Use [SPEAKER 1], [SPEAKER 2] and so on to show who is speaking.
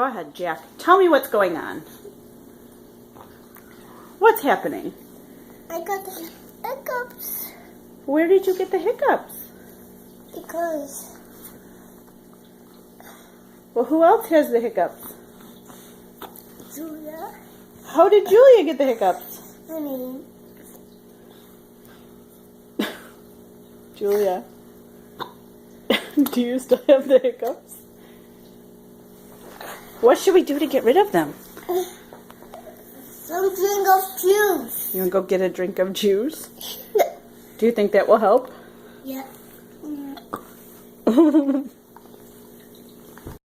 [SPEAKER 1] Go ahead, Jack. Tell me what's going on. What's happening?
[SPEAKER 2] I got the hiccups.
[SPEAKER 1] Where did you get the hiccups?
[SPEAKER 2] Because
[SPEAKER 1] Well, who else has the hiccups?
[SPEAKER 2] Julia,
[SPEAKER 1] How did Julia get the hiccups?
[SPEAKER 2] I mean,
[SPEAKER 1] Julia, do you still have the hiccups? What should we do to get rid of them?
[SPEAKER 2] some drink of juice.
[SPEAKER 1] You want to go get a drink of juice? Do you think that will help?
[SPEAKER 2] Yeah.
[SPEAKER 1] Mm.